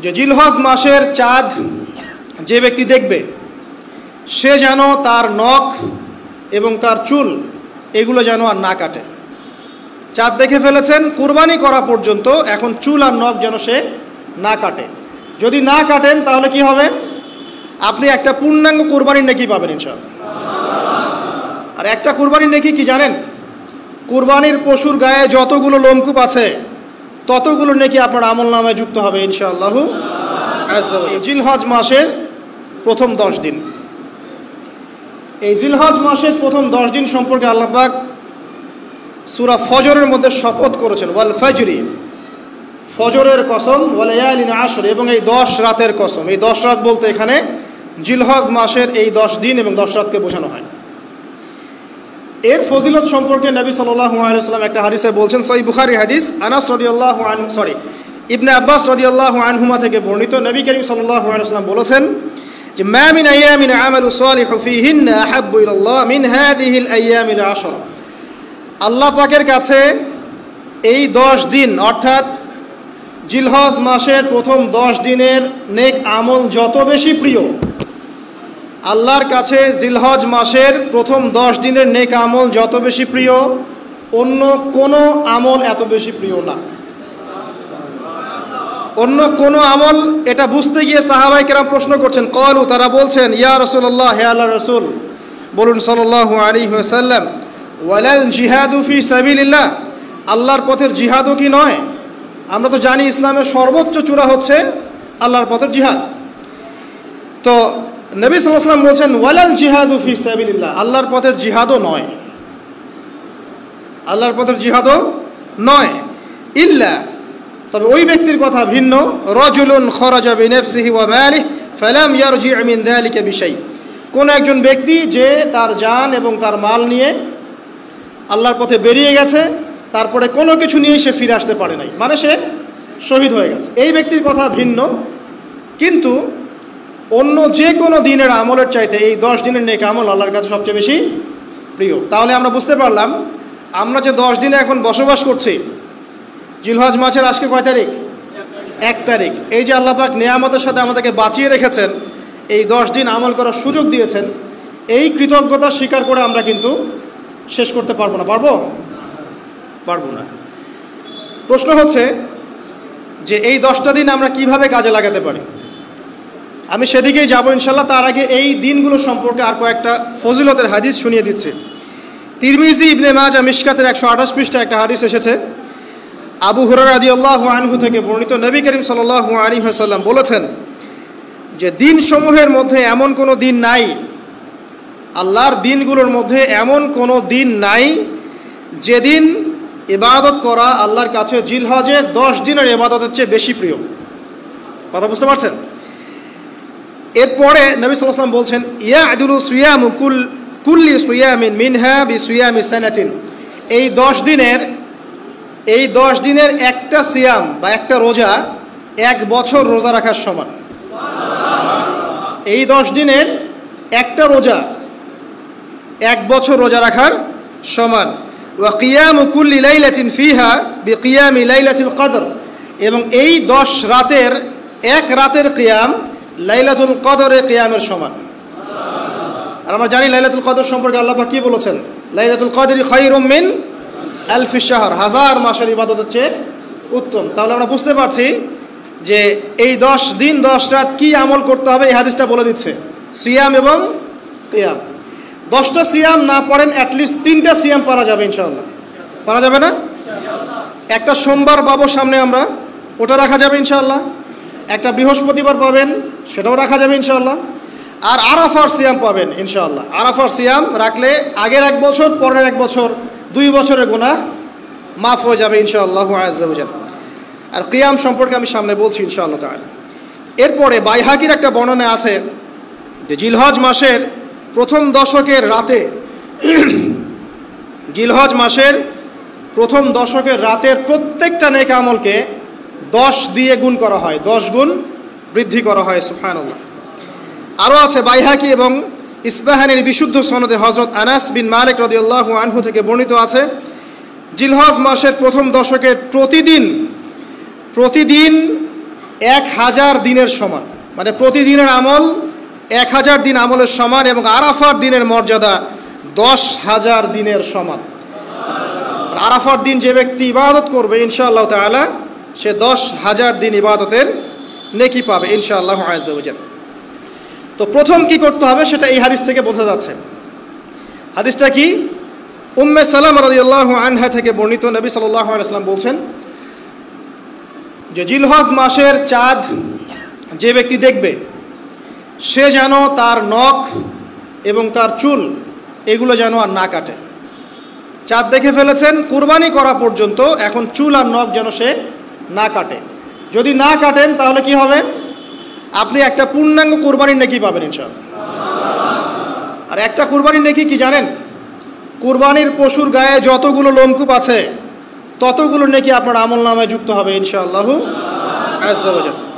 যে জিলহজ মাসের চাঁদ যে ব্যক্তি দেখবে সে যেন তার নখ এবং তার চুল এগুলো যেন আর না কাটে। চাঁদ দেখে ফেলেছেন, কুরবানি করা পর্যন্ত এখন চুল আর নখ যেন সে না কাটে। যদি না কাটেন তাহলে কি হবে? আপনি একটা পূর্ণাঙ্গ কুরবানির নেকি পাবেন ইনশাআল্লাহ। আর একটা কুরবানির নেকি কি জানেন? কুরবানির পশুর গায়ে যতগুলো লোমকূপ আছে ততগুলো নেকি আপনার আমল নামায় যুক্ত হবে ইনশাআল্লাহ। জিলহজ মাসের প্রথম 10 দিন, এই জিলহজ মাসের প্রথম 10 দিন সম্পর্কে আল্লাহ পাক সূরা ফজরের মধ্যে শপথ করেছেন, ওয়াল ফজরি, ফজরের কসম, ওয়া লায়ালিন আশর, এবং এই 10 রাতের কসম। এই 10 রাত বলতে এখানে জিলহজ মাসের এই 10 দিন এবং 10 রাতকে বোঝানো হয়। এর ফজিলত সম্পর্কে নবী সাল্লাল্লাহু আলাইহি ওয়াসাল্লাম একটা হাদিসে বলছেন, সহিহ বুখারী হাদিস, আনাস রাদিয়াল্লাহু আনহু ইবনে আব্বাস রাদিয়াল্লাহু আনহুমা থেকে বর্ণিত, নবী করিম সাল্লাল্লাহু আলাইহি ওয়াসাল্লাম বলেছেন যে মা মিন আইয়ামিন আমালু সালিহু ফীহিন্না আহাব্বু ইলাল্লাহ মিন হাযিহিল আইয়ামিল 10। আল্লাহ পাকের কাছে এই 10 দিন অর্থাৎ জিলহজ মাসের প্রথম 10 দিনের নেক আমল যত বেশি প্রিয়, আল্লাহর কাছে জিলহজ মাসের প্রথম 10 দিনের নেক আমল যত বেশি প্রিয়, অন্য কোনো আমল এত বেশি প্রিয় না। অন্য কোনো আমল, এটা বুঝতে গিয়ে সাহাবায়ে কেরাম প্রশ্ন করছেন, ক্বালু, তারা বলছেন, ইয়া রাসূলুল্লাহ, হে আল্লাহর রাসূল, বলুন সাল্লাল্লাহু আলাইহি ওয়াসাল্লাম, ওয়ালাল জিহাদু ফি সাবিলিল্লাহ, আল্লাহর পথের জিহাদও কি নয়? আমরা তো জানি ইসলামের সর্বোচ্চ চূড়া হচ্ছে আল্লাহর পথের জিহাদ। তো নবী সাল্লাল্লাহু আলাইহি ওয়াসাল্লাম বলছেন ওয়ালাল জিহাদু ফি সাবিলিল্লাহ, আল্লাহর পথের জিহাদও নয়, আল্লাহর পথের জিহাদও নয়, ইল্লা, তবে ওই ব্যক্তির কথা ভিন্ন, রাজুলুন খরাজা বিনাফসিহি ওয়া মালিহি ফালাম ইয়ারজি' মিন যালিকা বিশাই, কোন একজন ব্যক্তি যে তার জান এবং তার মাল নিয়ে আল্লাহর পথে বেরিয়ে গেছে, তারপরে কোনো কিছু নিয়ে সে ফিরে আসতে পারে নাই, মানে সে শহীদ হয়ে গেছে, এই ব্যক্তির কথা ভিন্ন। কিন্তু অন্য যে কোনো দিনের আমলের চাইতে এই 10 দিনের নেক আমল আল্লাহর কাছে সবচেয়ে বেশি প্রিয়। তাহলে আমরা বুঝতে পারলাম, আমরা যে 10 দিনে এখন বসবাস করছি, জিলহজ মাসের আজকে কয় তারিখ? 1 তারিখ। এই যে আল্লাহ পাক নিয়ামতের সাথে আমাদেরকে বাঁচিয়ে রেখেছেন, এই 10 দিন আমল করার সুযোগ দিয়েছেন, এই কৃতজ্ঞতা স্বীকার করে আমরা কিন্তু শেষ করতে পারবো না। পারবো না। প্রশ্ন হচ্ছে যে এই 10টা দিন আমরা কিভাবে কাজে লাগাতে পারি। আমি সেদিকেই যাবো ইনশাল্লাহ। তার আগে এই দিনগুলো সম্পর্কে আর কয়েকটা ফজিলতের হাদিস শুনিয়ে দিচ্ছি। তিরমিজি, ইবনে মাজাহ, মিশকাতের 128 পৃষ্ঠায় একটা হাদিস এসেছে, আবু হুরায়রা রাদিয়াল্লাহু আনহু থেকে বর্ণিত, নবী করিম সাল্লাল্লাহু আলাইহি ওয়াসাল্লাম বলেছেন যে দিনসমূহের মধ্যে এমন কোনো দিন নাই, আল্লাহর দিনগুলোর মধ্যে এমন কোনো দিন নাই যেদিন ইবাদত করা আল্লাহর কাছে জিলহজের 10 দিনের ইবাদতের চেয়ে বেশি প্রিয়। কথা বুঝতে পারছেন? এরপরে নবী সাল্লাল্লাহু আলাইহি ওয়াসাল্লাম বলছেন, ইয়াদুলু সিয়ামু কুল্লি সিয়ামিন মিনহা বিসিয়ামি সানাতিন, এই 10 দিনের একটা সিয়াম বা একটা রোজা 1 বছর রোজা রাখার সমান। এই 10 দিনের একটা রোজা 1 বছর রোজা রাখার সমান। ওয়া কিয়ামু কুল্লি লাইলাতিন ফিহা বিকিয়ামি লাইলাতিল কদর, এবং এই 10 রাতের এক রাতের কিয়াম লাইলাতুল কদরের কিয়ামের সমান। আর আমরা জানি লাইলাতুল কদর সম্পর্কে আল্লাহ পাক কি বলেছেন, লাইলাতুল কদরি খায়রুম মিন আলফি শাহর, 1000 মাসের ইবাদতের চেয়ে উত্তম। তাহলে আমরা বুঝতে পারছি যে এই 10 দিন 10 রাত কি আমল করতে হবে, এই হাদিসটা বলে দিচ্ছে, সিয়াম এবং কিয়াম। 10টা সিয়াম না পড়েন, অ্যাটলিস্ট 3টা সিয়াম পারা যাবে ইনশাআল্লাহ। পারা যাবে না? একটা সোমবার পাবো সামনে আমরা, ওটা রাখা যাবে ইনশাআল্লাহ। একটা বৃহস্পতিবার পাবেন, সেটাও রাখা যাবে ইনশাআল্লাহ। আর আরাফার সিয়াম পাবেন ইনশাআল্লাহ। আরাফার সিয়াম রাখলে আগের 1 বছর, পরের 1 বছর, 2 বছরের গুনাহ মাফ হয়ে যাবে ইনশাআল্লাহ আযজা ওয়া জাল্লা। আর কিয়াম সম্পর্কে আমি সামনে বলছি ইনশাআল্লাহ তাআলা। এরপরে বাইহাকির একটা বর্ণনা আছে যে জিলহজ মাসের প্রথম দশকের রাতে, জিলহজ মাসের প্রথম দশকের রাতের প্রত্যেকটা নেক আমলকে 10 দিয়ে গুণ করা হয়, 10 গুণ বৃদ্ধি করা হয়। সুবহানাল্লাহ। আরও আছে বাইহাকি এবং ইসবাহানের বিশুদ্ধ সনদে হযরত আনাস বিন মালিক রাদিয়াল্লাহু আনহু থেকে বর্ণিত আছে, জিলহজ মাসের প্রথম দশকের প্রতিদিন 1000 দিনের সমান, মানে প্রতিদিনের আমল 1000 দিন আমলের সমান, এবং আরাফার দিনের মর্যাদা 10,000 দিনের সমান। আরাফার দিন যে ব্যক্তি ইবাদত করবে ইনশাআল্লাহ তাআলা সে 10,000 দিন ইবাদতের নেকি পাবে ইনশাআল্লাহ আযজা ওয়া জাল্লা। তো প্রথম কি করতে হবে সেটা এই হাদিস থেকে বোঝা যাচ্ছে। হাদিসটা কি? উম্মে সালামা রাদিয়াল্লাহু আনহা থেকে বর্ণিত, নবী সাল্লাল্লাহু আলাইহি ওয়াসাল্লাম বলছেন যে জিলহজ মাসের চাঁদ যে ব্যক্তি দেখবে সে যেন তার নখ এবং তার চুল এগুলো যেন আর না কাটে। চাঁদ দেখে ফেলেছেন, কুরবানি করা পর্যন্ত এখন চুল আর নখ যেন সে না কাটে। যদি না কাটেন তাহলে কি হবে? আপনি একটা পূর্ণাঙ্গ কুরবানির নেকি পাবেন ইনশাআল্লাহ। আর একটা কুরবানির নেকি কি জানেন? কুরবানির পশুর গায়ে যতগুলো লোমকূপ আছে ততগুলো নেকি আপনার আমলনামায় যুক্ত হবে ইনশাআল্লাহু আযজা ওয়া জাল্লা।